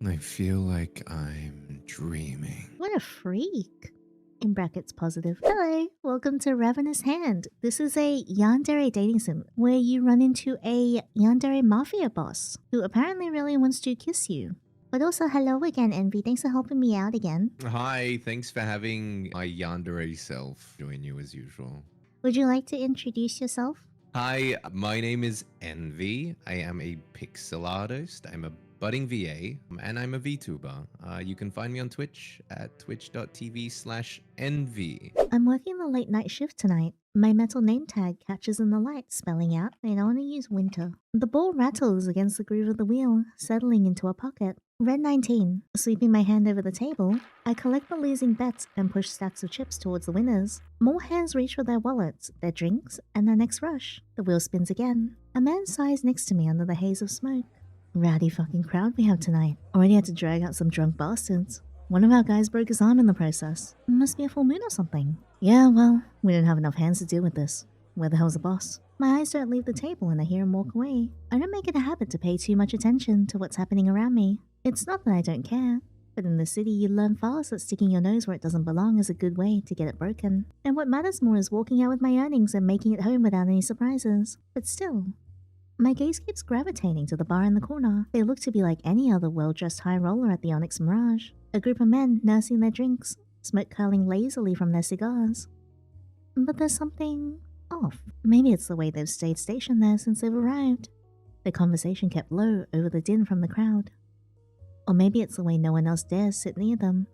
I feel like I'm dreaming. What a freak. In brackets positive. Hello, welcome to Ravenous Hand. This is a Yandere dating sim where you run into a Yandere Mafia boss who apparently really wants to kiss you. But also, hello again, Envy. Thanks for helping me out again. Hi, thanks for having my Yandere self join you as usual. Would you like to introduce yourself? Hi, my name is Envy. I am a pixel artist. I'm a budding VA, and I'm a VTuber. You can find me on Twitch at twitch.tv/envy. I'm working the late night shift tonight. My metal name tag catches in the light, spelling out I don't want to use winter. The ball rattles against the groove of the wheel, settling into a pocket. Red 19. Sweeping my hand over the table, I collect the losing bets and push stacks of chips towards the winners. More hands reach for their wallets, their drinks, and their next rush. The wheel spins again. A man sighs next to me under the haze of smoke. Rowdy fucking crowd we have tonight. Already had to drag out some drunk bastards. One of our guys broke his arm in the process. Must be a full moon or something. Yeah, well, we don't have enough hands to deal with this. Where the hell's the boss? My eyes don't leave the table and I hear him walk away. I don't make it a habit to pay too much attention to what's happening around me. It's not that I don't care, but in the city you learn fast that sticking your nose where it doesn't belong is a good way to get it broken. And what matters more is walking out with my earnings and making it home without any surprises. But still, my gaze keeps gravitating to the bar in the corner. They look to be like any other well-dressed high roller at the Onyx Mirage. A group of men nursing their drinks, smoke curling lazily from their cigars. But there's something off. Maybe it's the way they've stayed stationed there since they've arrived. Their conversation kept low over the din from the crowd. Or maybe it's the way no one else dares sit near them.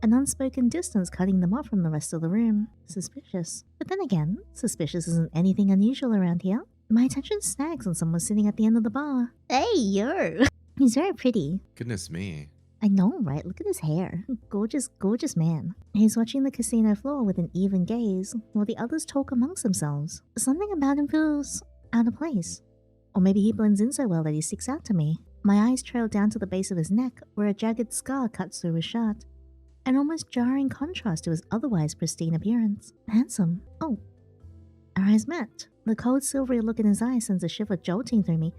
An unspoken distance cutting them off from the rest of the room. Suspicious. But then again, suspicious isn't anything unusual around here. My attention snags on someone sitting at the end of the bar. Hey, yo! He's very pretty. Goodness me. I know, right? Look at his hair. Gorgeous, gorgeous man. He's watching the casino floor with an even gaze, while the others talk amongst themselves. Something about him feels out of place. Or maybe he blends in so well that he sticks out to me. My eyes trail down to the base of his neck, where a jagged scar cuts through his shirt. An almost jarring contrast to his otherwise pristine appearance. Handsome. Oh. Our eyes met. The cold silvery look in his eyes sends a shiver jolting through me.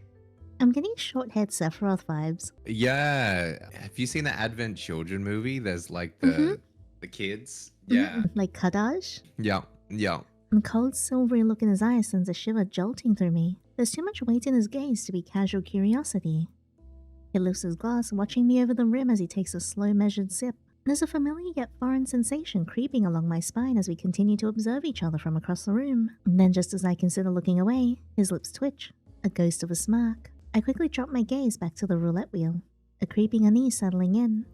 I'm getting short-haired Sephiroth vibes. Yeah, have you seen the Advent Children movie? There's like the kids. Yeah. Like Kadash? Yeah. The cold silvery look in his eyes sends a shiver jolting through me. There's too much weight in his gaze to be casual curiosity. He lifts his glass, watching me over the rim as he takes a slow, measured sip. There's a familiar yet foreign sensation creeping along my spine as we continue to observe each other from across the room. And then just as I consider looking away, his lips twitch, a ghost of a smirk. I quickly drop my gaze back to the roulette wheel, a creeping unease settling in.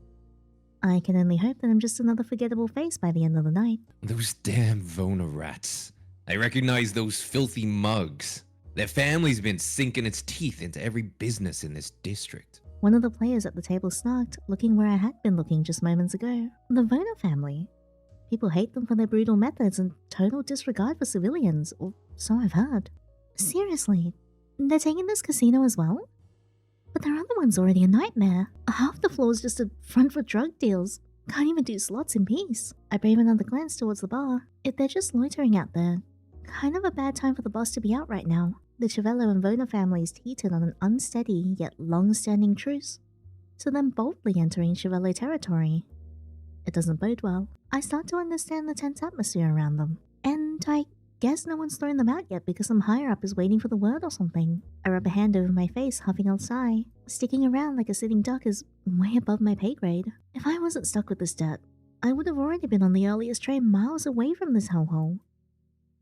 I can only hope that I'm just another forgettable face by the end of the night. Those damn Vona rats. I recognize those filthy mugs. Their family's been sinking its teeth into every business in this district. One of the players at the table snarked, looking where I had been looking just moments ago. The Vona family. People hate them for their brutal methods and total disregard for civilians, or so I've heard. Seriously, they're taking this casino as well? But their other one's already a nightmare. Half the floor's just a front for drug deals. Can't even do slots in peace. I brave another glance towards the bar. If they're just loitering out there, kind of a bad time for the boss to be out right now. The Chivello and Vona families teetered on an unsteady yet long-standing truce, so them boldly entering Chivello territory. It doesn't bode well. I start to understand the tense atmosphere around them, and I guess no one's thrown them out yet because some higher up is waiting for the word or something. I rub a hand over my face, huffing a sigh. Sticking around like a sitting duck is way above my pay grade. If I wasn't stuck with this debt, I would have already been on the earliest train miles away from this hellhole.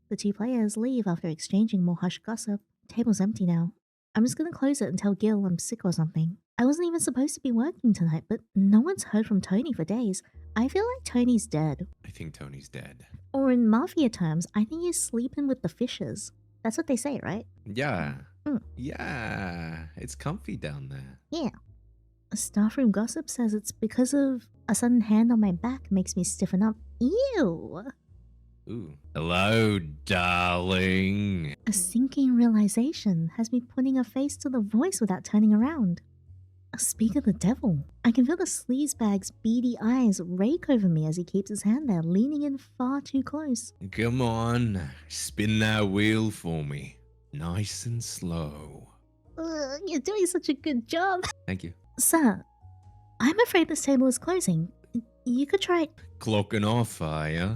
The two players leave after exchanging more hushed gossip. Table's empty now. I'm just gonna close it and tell Gil I'm sick or something. I wasn't even supposed to be working tonight, but no one's heard from Tony for days. I feel like Tony's dead. I think Tony's dead. Or in Mafia terms, I think he's sleeping with the fishes. That's what they say, right? Yeah. Yeah. It's comfy down there. Yeah. Staffroom gossip says it's because of a sudden hand on my back makes me stiffen up. Ew! Ooh. Hello, darling. A sinking realization has me putting a face to the voice without turning around. Speak of the devil. I can feel the sleazebag's beady eyes rake over me as he keeps his hand there, leaning in far too close. Come on, spin that wheel for me. Nice and slow. You're doing such a good job. Thank you. Sir, I'm afraid this table is closing. You could try. Clocking off, are ya?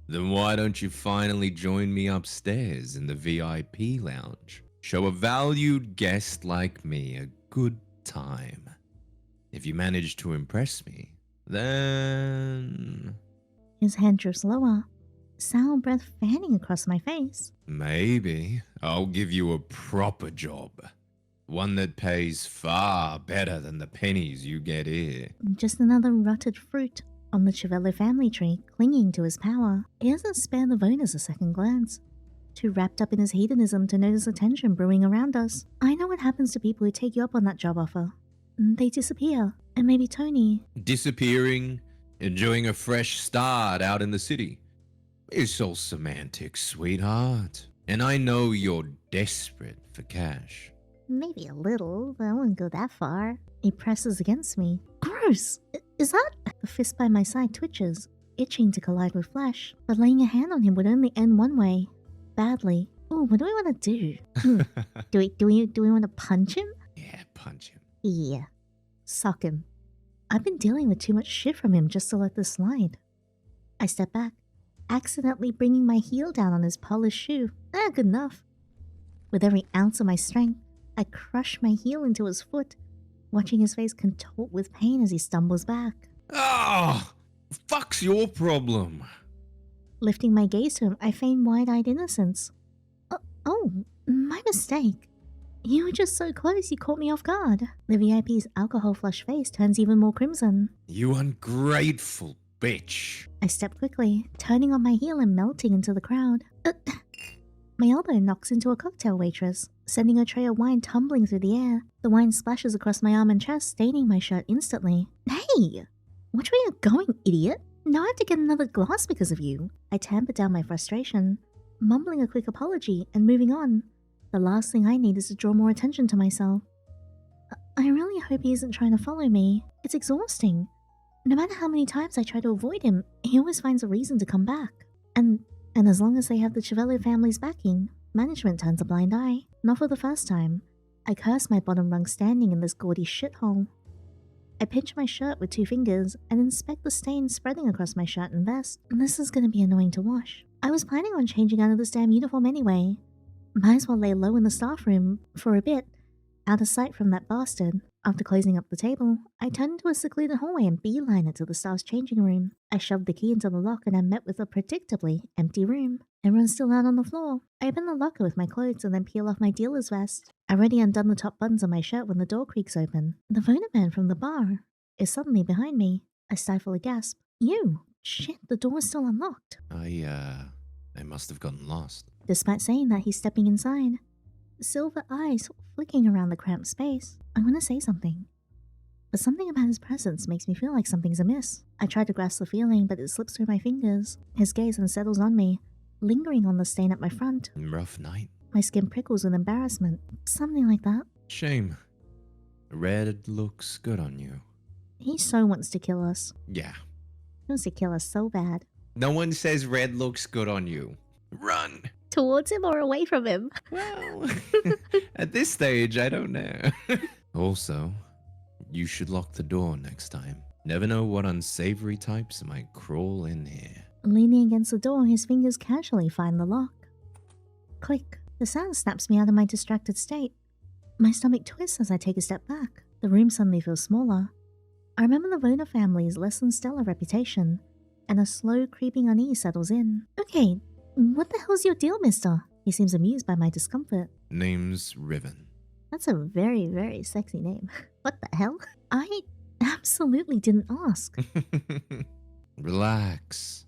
Then why don't you finally join me upstairs in the VIP lounge? Show a valued guest like me a good time. If you manage to impress me, then His hand drifts lower, sour breath fanning across my face. maybe I'll give you a proper job. One that pays far better than the pennies you get here. Just another rotted fruit on the Chivello family tree, clinging to his power. He doesn't spare the voters a second glance. Too wrapped up in his hedonism to notice the tension brewing around us. I know what happens to people who take you up on that job offer. They disappear, and maybe Tony. Disappearing, enjoying a fresh start out in the city. It's all semantics, sweetheart. And I know you're desperate for cash. Maybe a little, but I wouldn't go that far. He presses against me. Gross! Is that? The fist by my side twitches, itching to collide with flesh. But laying a hand on him would only end one way. Badly. Ooh, what do we want to do? Do we want to punch him? Yeah, punch him. Yeah. Sock him. I've been dealing with too much shit from him just to let this slide. I step back, accidentally bringing my heel down on his polished shoe. Good enough. With every ounce of my strength, I crush my heel into his foot, watching his face contort with pain as he stumbles back. Oh, fuck's your problem? Lifting my gaze to him, I feign wide-eyed innocence. Oh, my mistake. You were just so close you caught me off guard. The VIP's alcohol-flushed face turns even more crimson. You ungrateful bitch. I step quickly, turning on my heel and melting into the crowd. My elbow knocks into a cocktail waitress, sending a tray of wine tumbling through the air. The wine splashes across my arm and chest, staining my shirt instantly. Hey! Which way are you going, idiot? Now I have to get another glass because of you. I tamper down my frustration, mumbling a quick apology and moving on. The last thing I need is to draw more attention to myself. I really hope he isn't trying to follow me. It's exhausting. No matter how many times I try to avoid him, he always finds a reason to come back. And as long as they have the Chivello family's backing, management turns a blind eye. Not for the first time. I curse my bottom rung standing in this gaudy shithole. I pinch my shirt with 2 fingers and inspect the stains spreading across my shirt and vest. This is gonna be annoying to wash. I was planning on changing out of this damn uniform anyway. Might as well lay low in the staff room for a bit, out of sight from that bastard. After closing up the table, I turned into a secluded hallway and beeline it to the staff's changing room. I shoved the key into the lock and am met with a predictably empty room. Everyone's still out on the floor. I open the locker with my clothes and then peel off my dealer's vest. I already undone the top buttons on my shirt when the door creaks open. The Vona man from the bar is suddenly behind me. I stifle a gasp. You! Shit, the door is still unlocked. I must have gotten lost. Despite saying that, he's stepping inside. Silver eyes flicking around the cramped space. I want to say something, but something about his presence makes me feel like something's amiss. I try to grasp the feeling, but it slips through my fingers. His gaze unsettles on me, lingering on the stain at my front. Rough night. My skin prickles with embarrassment. Something like that. Shame. Red looks good on you. He so wants to kill us. Yeah. He wants to kill us so bad. No one says red looks good on you. Run! Towards him or away from him? Well, at this stage, I don't know. Also, you should lock the door next time. Never know what unsavory types might crawl in here. Leaning against the door, his fingers casually find the lock. Click. The sound snaps me out of my distracted state. My stomach twists as I take a step back. The room suddenly feels smaller. I remember the Vona family's less than stellar reputation, and a slow creeping unease settles in. Okay, what the hell's your deal, mister? He seems amused by my discomfort. Name's Riven. That's a very, very sexy name. What the hell? I absolutely didn't ask. Relax.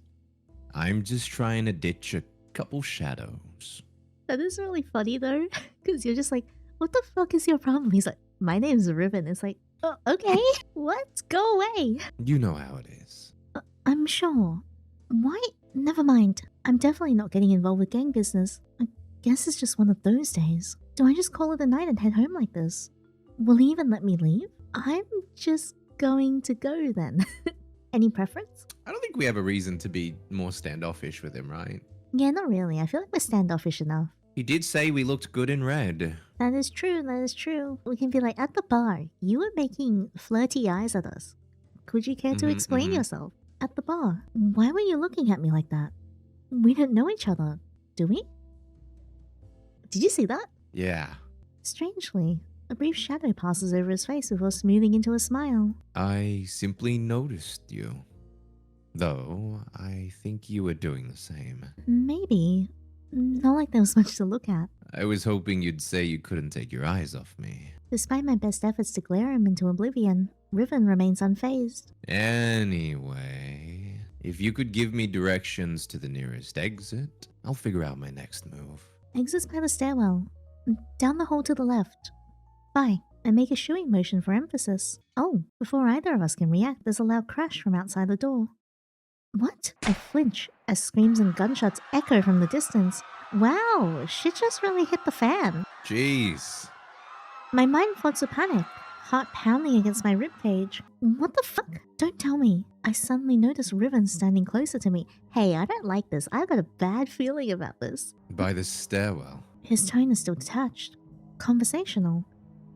I'm just trying to ditch a couple shadows. That is really funny though, because you're just like, what the fuck is your problem? He's like, my name's Riven. It's like, oh, okay, what? Go away. You know how it is. I'm sure. Why? Never mind. I'm definitely not getting involved with gang business. I guess it's just one of those days. Do I just call it a night and head home like this? Will he even let me leave? I'm just going to go then. Any preference? I don't think we have a reason to be more standoffish with him, right? Yeah, not really. I feel like we're standoffish enough. He did say we looked good in red. That is true, that is true. We can be like, at the bar, you were making flirty eyes at us. Could you care to explain yourself? At the bar, why were you looking at me like that? We don't know each other, do we? Did you see that? Yeah. Strangely, a brief shadow passes over his face before smoothing into a smile. I simply noticed you. Though, I think you were doing the same. Maybe. Not like there was much to look at. I was hoping you'd say you couldn't take your eyes off me. Despite my best efforts to glare him into oblivion, Riven remains unfazed. Anyway, if you could give me directions to the nearest exit, I'll figure out my next move. Exits by the stairwell. Down the hall to the left. Bye. I make a shooing motion for emphasis. Oh, before either of us can react, there's a loud crash from outside the door. What? I flinch as screams and gunshots echo from the distance. Wow, shit just really hit the fan. Jeez. My mind floods with panic, heart pounding against my ribcage. What the fuck? Don't tell me. I suddenly notice Riven standing closer to me. Hey, I don't like this. I've got a bad feeling about this. By the stairwell. His tone is still detached, conversational.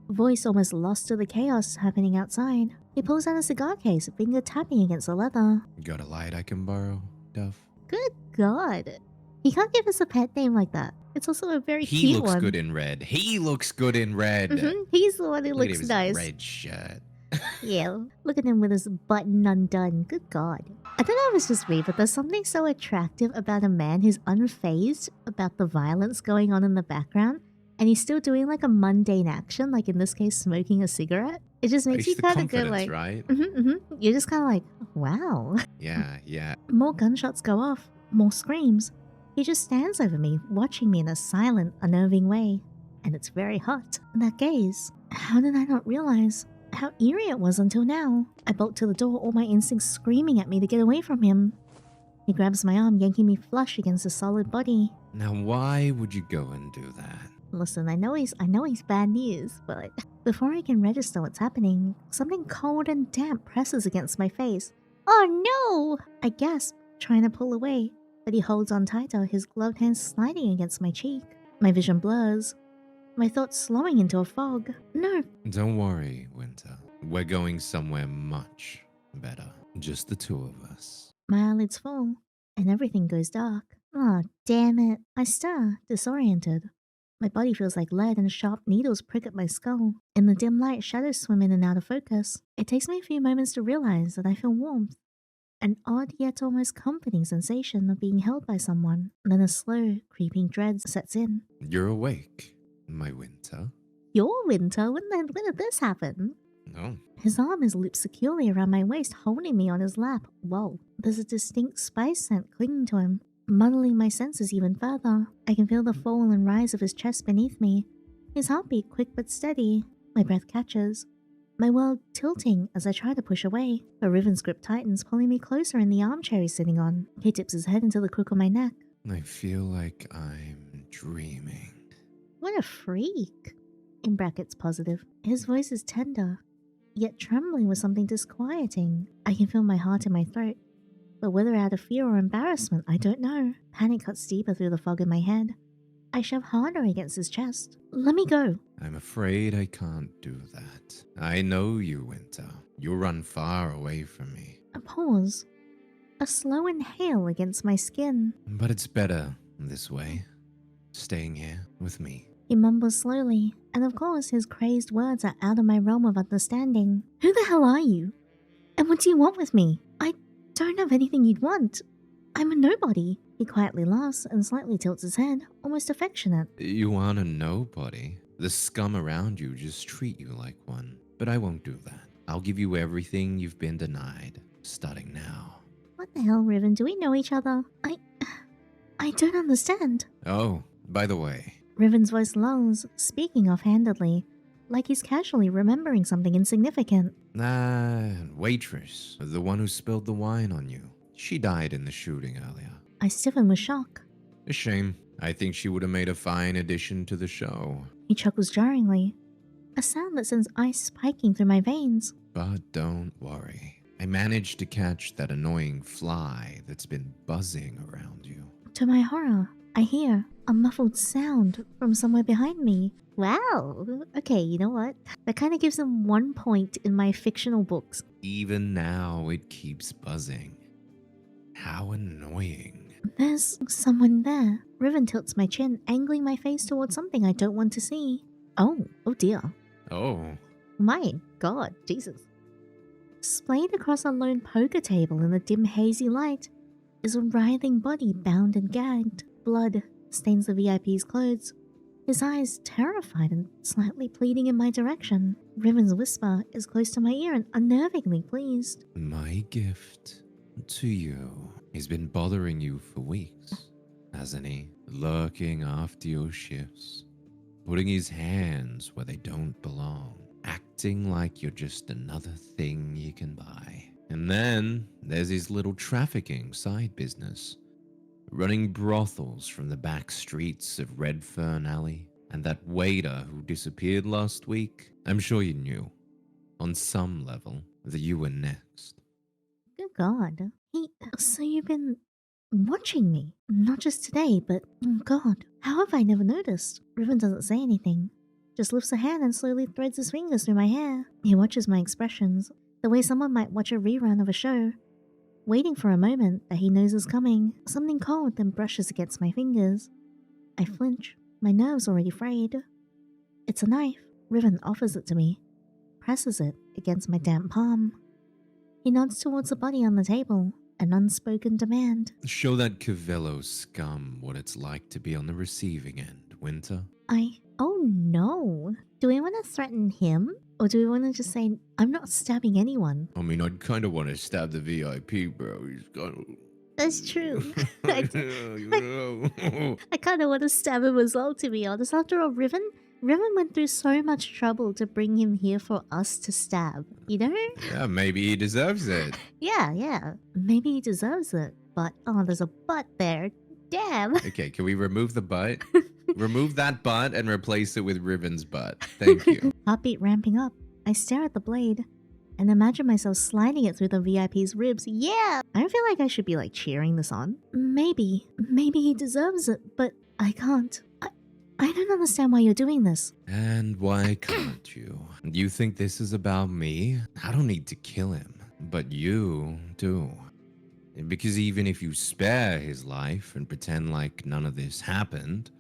Voice almost lost to the chaos happening outside. He pulls out a cigar case, finger tapping against the leather. Got a light I can borrow, Duff? Good God. He can't give us a pet name like that. It's also a very He cute looks one. good in red. He looks good in red. He's the one who Look at looks his nice. red shirt. Yeah, look at him with his button undone. Good God. I don't know if it's just me, but there's something so attractive about a man who's unfazed about the violence going on in the background, and he's still doing like a mundane action, like in this case, smoking a cigarette. It just makes you It's the kind of go confidence, like, right? You're just kind of like, wow. Yeah. More gunshots go off, more screams. He just stands over me, watching me in a silent, unnerving way. And it's very hot. That gaze. How did I not realize how eerie it was until now? I bolt to the door, all my instincts screaming at me to get away from him. He grabs my arm, yanking me flush against his solid body. Now why would you go and do that? Listen, I know he's bad news, but before I can register what's happening, something cold and damp presses against my face. Oh no! I gasp, trying to pull away, but he holds on tighter, his gloved hand sliding against my cheek. My vision blurs, my thoughts slowing into a fog. No. Don't worry, Winter. We're going somewhere much better. Just the two of us. My eyelids fall, and everything goes dark. Oh, damn it. I stare, disoriented. My body feels like lead and sharp needles prick at my skull. In the dim light, shadows swim in and out of focus. It takes me a few moments to realize that I feel warmth. An odd yet almost comforting sensation of being held by someone. Then a slow, creeping dread sets in. You're awake, my Winter. Your Winter? When did this happen? Oh. His arm is looped securely around my waist, holding me on his lap. Whoa, there's a distinct spice scent clinging to him, muddling my senses even further. I can feel the fall and rise of his chest beneath me, his heartbeat quick but steady. My breath catches, my world tilting as I try to push away. A Riven's grip tightens, pulling me closer in the armchair he's sitting on. He tips his head into the crook of my neck. I feel like I'm dreaming. What a freak. In brackets positive. His voice is tender, yet trembling with something disquieting. I can feel my heart in my throat, but whether out of fear or embarrassment, I don't know. Panic cuts deeper through the fog in my head. I shove harder against his chest. Let me go. I'm afraid I can't do that. I know you, Winter. You'll run far away from me. A pause. A slow inhale against my skin. But it's better this way. Staying here with me. He mumbles slowly, and of course his crazed words are out of my realm of understanding. Who the hell are you? And what do you want with me? I don't have anything you'd want. I'm a nobody. He quietly laughs and slightly tilts his head, almost affectionate. You aren't a nobody. The scum around you just treat you like one. But I won't do that. I'll give you everything you've been denied, starting now. What the hell, Riven? Do we know each other? I don't understand. Oh, by the way. Riven's voice lulls, speaking offhandedly, like he's casually remembering something insignificant. Waitress, the one who spilled the wine on you. She died in the shooting earlier. I stiffen with shock. A shame. I think she would have made a fine addition to the show. He chuckles jarringly, a sound that sends ice spiking through my veins. But don't worry. I managed to catch that annoying fly that's been buzzing around you. To my horror, I hear a muffled sound from somewhere behind me. Wow. Okay, you know what? That kind of gives him 1 point in my fictional books. Even now, it keeps buzzing. How annoying. There's someone there. Riven tilts my chin, angling my face towards something I don't want to see. Oh dear. Oh, My god, Jesus. Splayed across a lone poker table in the dim hazy light is a writhing body bound and gagged. Blood stains the VIP's clothes. His eyes terrified and slightly pleading in my direction. Riven's whisper is close to my ear and unnervingly pleased. my gift to you. He's been bothering you for weeks, hasn't he? Lurking after your shifts, putting his hands where they don't belong, acting like you're just another thing you can buy. And then there's his little trafficking side business, running brothels from the back streets of Redfern Alley. And that waiter who disappeared last week, I'm sure you knew, on some level, that you were next. Good god. So you've been watching me? Not just today, but oh god. How have I never noticed? Riven doesn't say anything. Just lifts a hand and slowly threads his fingers through my hair. He watches my expressions, the way someone might watch a rerun of a show, waiting for a moment that he knows is coming. Something cold then brushes against my fingers. I flinch, my nerves already frayed. It's a knife. Riven offers it to me, presses it against my damp palm. He nods towards the body on the table, an unspoken demand. Show that Cavello scum what it's like to be on the receiving end, Winter. Oh no. Do we want to threaten him? Or do we want to just say, I'm not stabbing anyone? I mean, I'd kind of want to stab the VIP, bro. He's got That's true. I to... kind of want to stab him as well, to be honest. After all, Riven went through so much trouble to bring him here for us to stab, you know? Yeah, maybe he deserves it. Yeah. Maybe he deserves it. But, oh, there's a butt there. Damn. Okay, can we remove the butt? Remove that butt and replace it with Riven's butt. Thank you. Heartbeat ramping up. I stare at the blade and imagine myself sliding it through the VIP's ribs. Yeah! I feel like I should be like cheering this on. Maybe he deserves it, but I can't. I don't understand why you're doing this. And why can't you? You think this is about me? I don't need to kill him, but you do. Because even if you spare his life and pretend like none of this happened,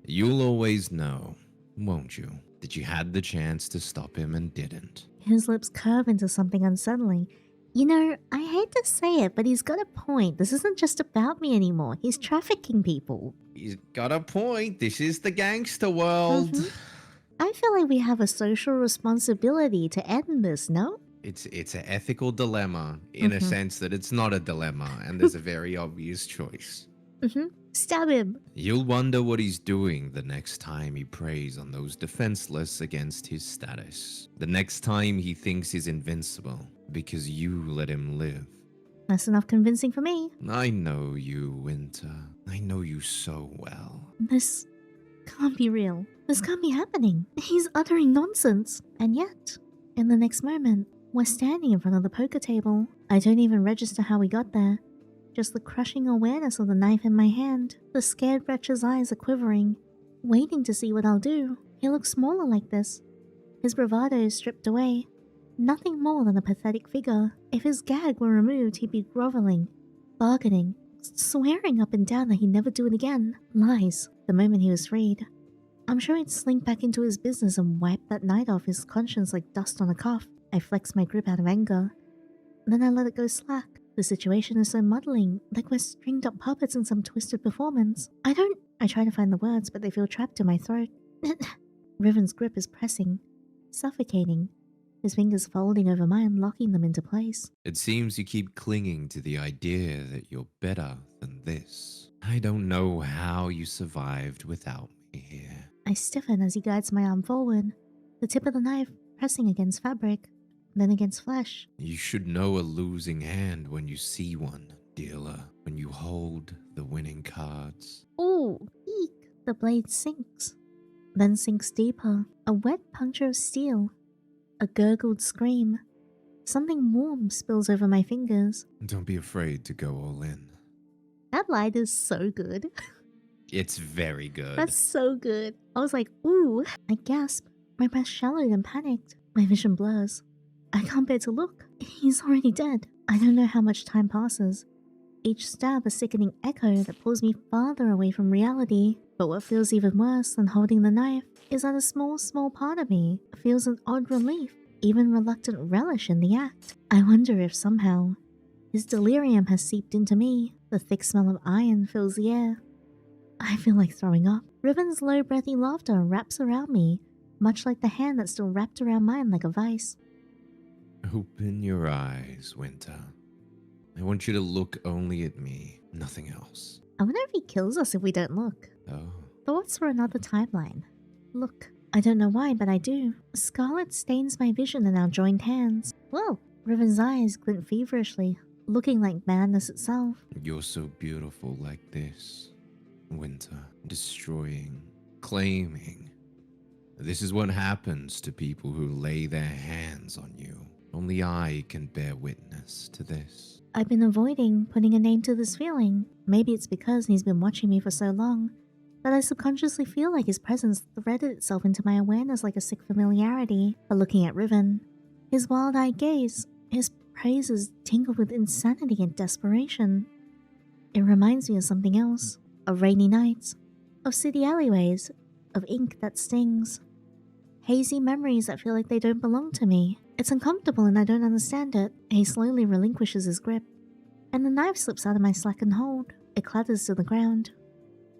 you'll always know, won't you, that you had the chance to stop him and didn't. His lips curve into something unsettling. You know, I hate to say it, but he's got a point. This isn't just about me anymore. He's trafficking people. He's got a point. This is the gangster world. I feel like we have a social responsibility to end this, no? It's an ethical dilemma in a sense that it's not a dilemma and there's a very obvious choice. Stab him. You'll wonder what he's doing the next time he preys on those defenseless against his status. The next time he thinks he's invincible because you let him live. That's enough convincing for me. I know you, Winter. I know you so well. This can't be real. This can't be happening. He's uttering nonsense. And yet, in the next moment, we're standing in front of the poker table. I don't even register how we got there. Just the crushing awareness of the knife in my hand. The scared wretch's eyes are quivering, waiting to see what I'll do. He looks smaller like this. His bravado is stripped away. Nothing more than a pathetic figure. If his gag were removed, he'd be groveling, bargaining, swearing up and down that he'd never do it again. Lies. The moment he was freed, I'm sure he'd slink back into his business and wipe that night off his conscience like dust on a cuff. I flex my grip out of anger. Then I let it go slack. The situation is so muddling, like we're stringed up puppets in some twisted performance. I try to find the words, but they feel trapped in my throat. Riven's grip is pressing, suffocating. His fingers folding over mine, locking them into place. It seems you keep clinging to the idea that you're better than this. I don't know how you survived without me here. I stiffen as he guides my arm forward, the tip of the knife pressing against fabric, then against flesh. You should know a losing hand when you see one, dealer, when you hold the winning cards. Ooh, eek! The blade sinks, then sinks deeper. A wet puncture of steel. A gurgled scream. Something warm spills over my fingers. Don't be afraid to go all in. That line is so good. It's very good. That's so good. I was like, ooh. I gasp. My breath shallowed and panicked. My vision blurs. I can't bear to look. He's already dead. I don't know how much time passes. Each stab a sickening echo that pulls me farther away from reality. But what feels even worse than holding the knife is that a small part of me feels an odd relief, even reluctant relish in the act. I wonder if somehow his delirium has seeped into me. The thick smell of iron fills the air. I feel like throwing up. Riven's low breathy laughter wraps around me, much like the hand that's still wrapped around mine like a vice. Open your eyes, Winter. I want you to look only at me, nothing else. I wonder if he kills us if we don't look. Oh. Thoughts for another timeline. Look. I don't know why, but I do. Scarlet stains my vision in our joined hands. Whoa! Riven's eyes glint feverishly, looking like madness itself. You're so beautiful like this, Winter. Destroying, claiming. This is what happens to people who lay their hands on you. Only I can bear witness to this. I've been avoiding putting a name to this feeling. Maybe it's because he's been watching me for so long that I subconsciously feel like his presence threaded itself into my awareness like a sick familiarity. But looking at Riven, his wild-eyed gaze, his praises tingled with insanity and desperation. It reminds me of something else. Of rainy nights, of city alleyways, of ink that stings. Hazy memories that feel like they don't belong to me. It's uncomfortable and I don't understand it. He slowly relinquishes his grip, and the knife slips out of my slackened hold. It clatters to the ground.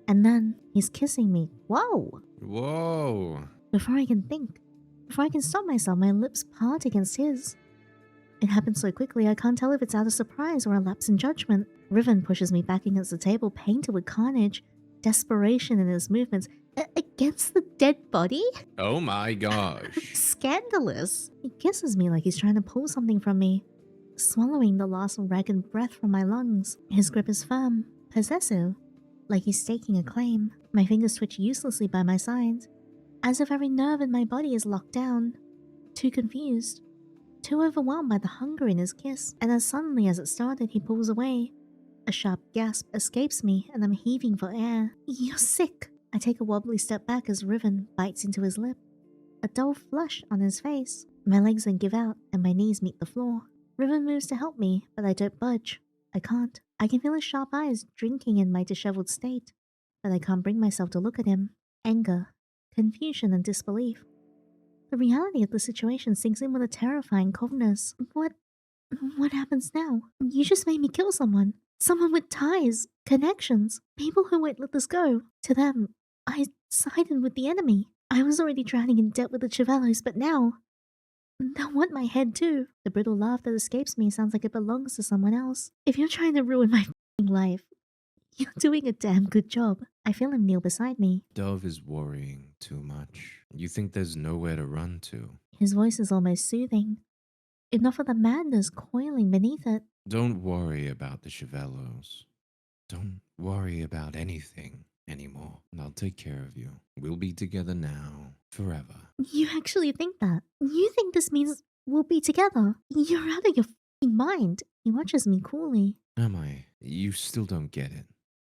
And then he's kissing me. Whoa! Whoa! Before I can think, before I can stop myself, my lips part against his. It happens so quickly I can't tell if it's out of surprise or a lapse in judgment. Riven pushes me back against the table, painted with carnage, desperation in his movements. Against the dead body? Oh my gosh. Scandalous. He kisses me like he's trying to pull something from me, swallowing the last ragged breath from my lungs. His grip is firm, possessive, like he's staking a claim. My fingers twitch uselessly by my sides, as if every nerve in my body is locked down. Too confused, too overwhelmed by the hunger in his kiss, and as suddenly as it started, he pulls away. A sharp gasp escapes me, and I'm heaving for air. You're sick. I take a wobbly step back as Riven bites into his lip. A dull flush on his face. My legs then give out, and my knees meet the floor. Riven moves to help me, but I don't budge. I can't. I can feel his sharp eyes drinking in my disheveled state, but I can't bring myself to look at him. Anger, confusion, and disbelief. The reality of the situation sinks in with a terrifying coldness. What happens now? You just made me kill someone. Someone with ties, connections, people who won't let this go. To them, I sided with the enemy. I was already drowning in debt with the Chivellos, but now they'll want my head too. The brittle laugh that escapes me sounds like it belongs to someone else. If you're trying to ruin my life, you're doing a damn good job. I feel him kneel beside me. Dove is worrying too much. You think there's nowhere to run to. His voice is almost soothing, enough of the madness coiling beneath it. Don't worry about the Chivellos. Don't worry about anything anymore. I'll take care of you. We'll be together now, forever. You actually think that? You think this means we'll be together? You're out of your f***ing mind. He watches me coolly. Am I? You still don't get it,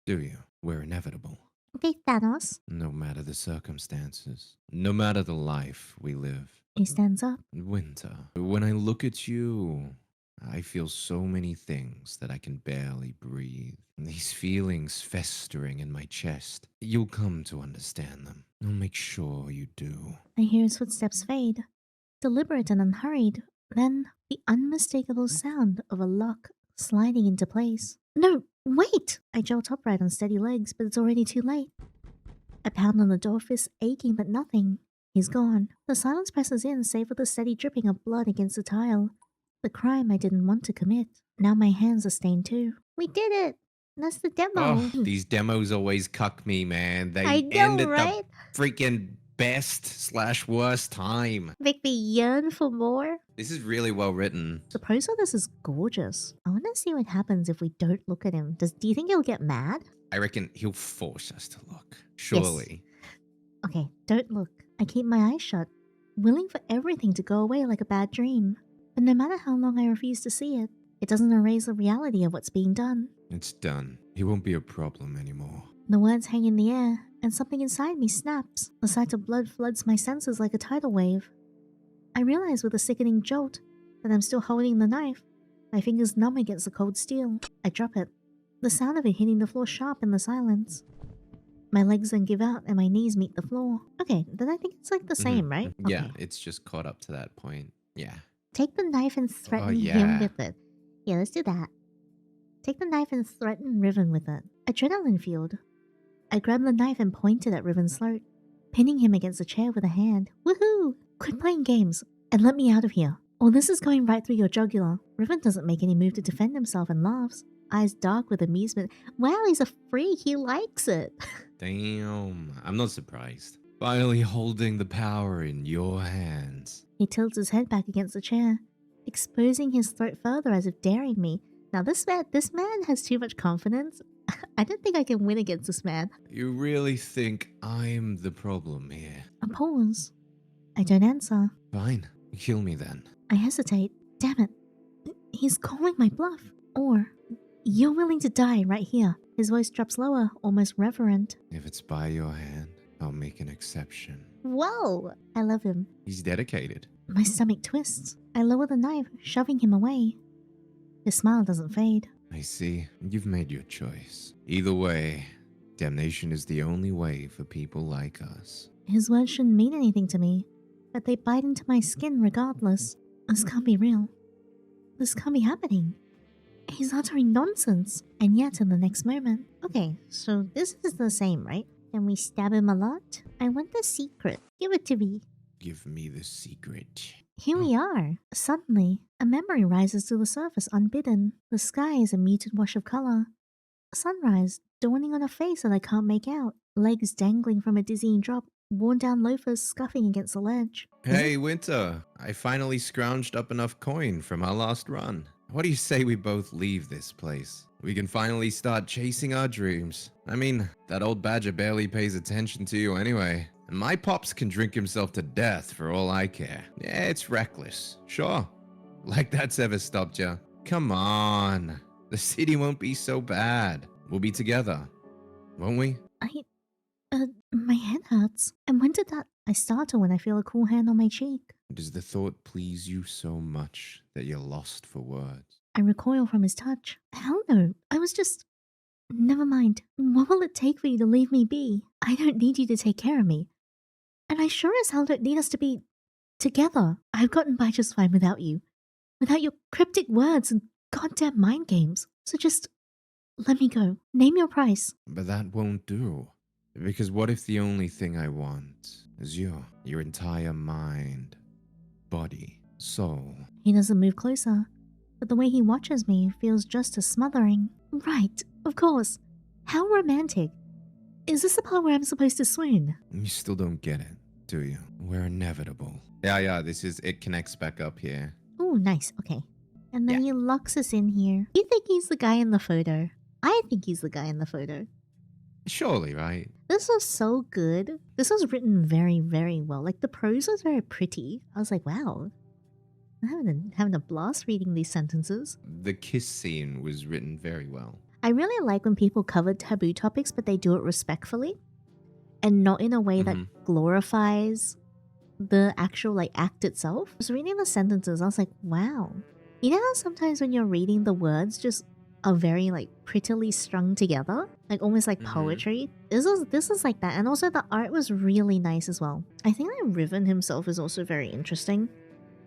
do you? We're inevitable. Okay, Thanos. No matter the circumstances, no matter the life we live. He stands up. Winter, when I look at you, I feel so many things that I can barely breathe. These feelings festering in my chest. You'll come to understand them. I'll make sure you do. I hear his footsteps fade, deliberate and unhurried. Then the unmistakable sound of a lock sliding into place. No, wait! I jolt upright on steady legs, but it's already too late. I pound on the door, fist aching but nothing. He's gone. The silence presses in, save for the steady dripping of blood against the tile. The crime I didn't want to commit. Now my hands are stained too. We did it! That's the demo. Oh, these demos always cuck me, man. They I know, end at right? the freaking best/worst time. Make me yearn for more. This is really well written. The prose of this is gorgeous. I want to see what happens if we don't look at him. Do you think he'll get mad? I reckon he'll force us to look. Surely. Yes. Okay, don't look. I keep my eyes shut, willing for everything to go away like a bad dream. But no matter how long I refuse to see it, it doesn't erase the reality of what's being done. It's done. He won't be a problem anymore. The words hang in the air, and something inside me snaps. The sight of blood floods my senses like a tidal wave. I realize with a sickening jolt that I'm still holding the knife. My fingers numb against the cold steel. I drop it, the sound of it hitting the floor sharp in the silence. My legs then give out and my knees meet the floor. Okay, then I think it's like the same, right? Yeah, Okay. it's just caught up to that point. Yeah. Take the knife and threaten him with it. Yeah, let's do that. Take the knife and threaten Riven with it. Adrenaline fueled. I grab the knife and point it at Riven's throat, pinning him against a chair with a hand. Woohoo! Quit playing games and let me out of here. Or this is going right through your jugular. Riven doesn't make any move to defend himself and laughs, eyes dark with amusement. Wow, he's a freak. He likes it. Damn, I'm not surprised. Finally holding the power in your hands. He tilts his head back against the chair, exposing his throat further as if daring me. Now this man has too much confidence. I don't think I can win against this man. You really think I'm the problem here? A pause. I don't answer. Fine, kill me then. I hesitate. Damn it. He's calling my bluff. Or, you're willing to die right here. His voice drops lower, almost reverent. If it's by your hand, I'll make an exception. Whoa! I love him. He's dedicated. My stomach twists. I lower the knife, shoving him away. His smile doesn't fade. I see. You've made your choice. Either way, damnation is the only way for people like us. His words shouldn't mean anything to me, but they bite into my skin regardless. This can't be real. This can't be happening. He's uttering nonsense. And yet in the next moment. Okay, so this is the same, right? Can we stab him a lot? I want the secret. Give it to me. Give me the secret. Here we are. Suddenly, a memory rises to the surface unbidden. The sky is a muted wash of color. Sunrise dawning on a face that I can't make out. Legs dangling from a dizzying drop. Worn down loafers scuffing against the ledge. Hey, Winter. I finally scrounged up enough coin from our last run. What do you say we both leave this place? We can finally start chasing our dreams. I mean, that old badger barely pays attention to you anyway. And my pops can drink himself to death for all I care. Yeah, it's reckless. Sure. Like that's ever stopped you. Come on. The city won't be so bad. We'll be together. Won't we? My head hurts. And when did that? I startle when I feel a cool hand on my cheek. Does the thought please you so much that you're lost for words? I recoil from his touch. Hell no. I was just... Never mind. What will it take for you to leave me be? I don't need you to take care of me. And I sure as hell don't need us to be... together. I've gotten by just fine without you. Without your cryptic words and goddamn mind games. So just... let me go. Name your price. But that won't do. Because what if the only thing I want is your entire mind, body, soul? He doesn't move closer, but the way he watches me feels just as smothering. Right, of course. How romantic. Is this the part where I'm supposed to swoon? You still don't get it, do you? We're inevitable. Yeah, it connects back up here. Oh, nice, okay. And then he locks us in here. You think he's the guy in the photo? I think he's the guy in the photo. Surely, right? This was so good. This was written very, very well. Like, the prose was very pretty. I was like, wow. I'm having a blast reading these sentences. The kiss scene was written very well. I really like when people cover taboo topics, but they do it respectfully. And not in a way that glorifies the actual, like, act itself. I was reading the sentences, I was like, wow. You know how sometimes when you're reading, the words just are very, like, prettily strung together? Like, almost like poetry. This is like that. And also the art was really nice as well. I think that Riven himself is also very interesting.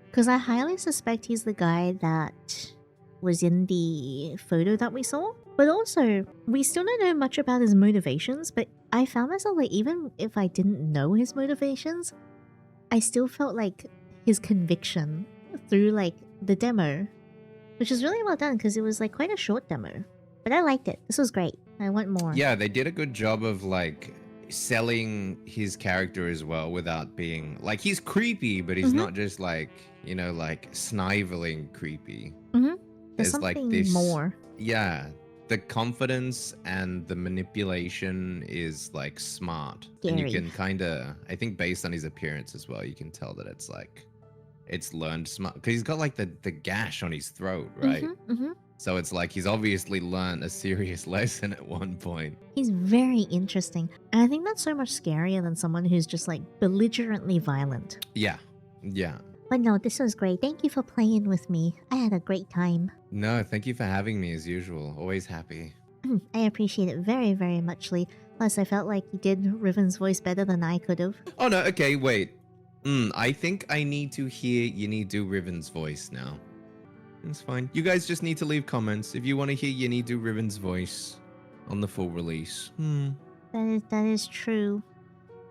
Because I highly suspect he's the guy that was in the photo that we saw. But also, we still don't know much about his motivations, but I found myself, like, even if I didn't know his motivations, I still felt like his conviction through, like, the demo. Which is really well done because it was, like, quite a short demo. But I liked it. This was great. I want more. Yeah, they did a good job of, like, selling his character as well without being... Like, he's creepy, but he's not just, like, you know, like, sniveling creepy. There's something like this more. Yeah, the confidence and the manipulation is, like, smart. Scary. And you can kind of... I think based on his appearance as well, you can tell that it's, like, it's learned smart because he's got like the gash on his throat, right? Mm-hmm. So it's like he's obviously learned a serious lesson at one point. He's very interesting. And I think that's so much scarier than someone who's just like belligerently violent. Yeah, yeah. But no, this was great. Thank you for playing with me. I had a great time. No, thank you for having me as usual. Always happy. I appreciate it very, very muchly. Plus, I felt like you did Riven's voice better than I could have. Oh no, okay, wait. I think I need to hear do Riven's voice now. It's fine. You guys just need to leave comments if you want to hear do Riven's voice on the full release. That is true.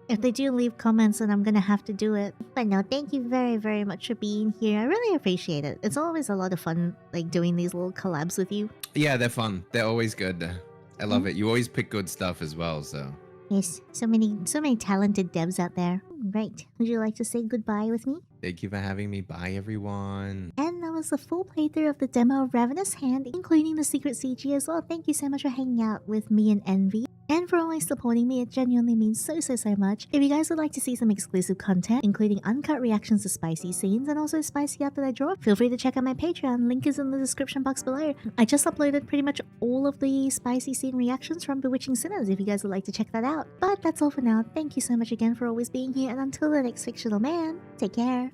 If they do leave comments, then I'm gonna have to do it. But no, thank you very, very much for being here. I really appreciate it. It's always a lot of fun, like, doing these little collabs with you. Yeah, they're fun. They're always good. I love it. You always pick good stuff as well, so. Yes, so many talented devs out there. Right, would you like to say goodbye with me? Thank you for having me. Bye, everyone. And that was the full playthrough of the demo of Ravenous Hand, including the secret CG as well. Thank you so much for hanging out with me and Envy, and for always supporting me. It genuinely means so much. If you guys would like to see some exclusive content, including uncut reactions to spicy scenes and also spicy art that I draw, feel free to check out my Patreon. Link is in the description box below. I just uploaded pretty much all of the spicy scene reactions from Bewitching Sinners if you guys would like to check that out. But that's all for now. Thank you so much again for always being here, and until the next fictional man, take care.